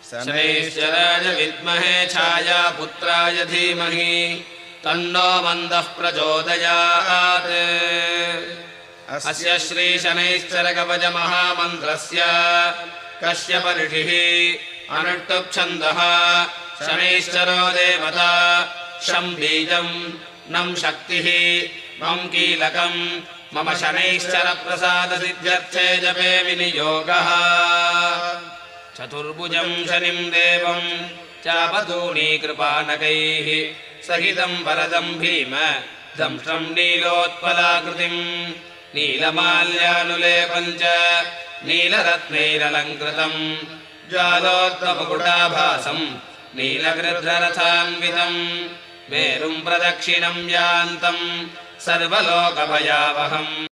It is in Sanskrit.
शनैश्चराय विद्महे छायापुत्राय धीमहि तन्नो मन्दः प्रचोदयात्। अस्य श्रीशनैश्चरकवचमहामन्त्रस्य कश्यप ऋषिः अनुष्टुप्छन्दः शनैश्चरो देवता शं बीजं नं शक्तिः मम कीलकम् मम शनैश्चरप्रसादसिद्ध्यर्थे जपे विनियोगः। चतुर्भुजं शनिं देवं चापतूणीकृपानकैः सहितं वरदं भीम दंष्ट्रं नीलोत्पलाकृतिं नीलमाल्यानुलेपं च नीलरत्नैरलङ्कृतं ज्वालोत्तमकुटाभासं नीलगृध्ररथान्वितं मेरुं प्रदक्षिणं यान्तं सर्वलोकभयावहम्।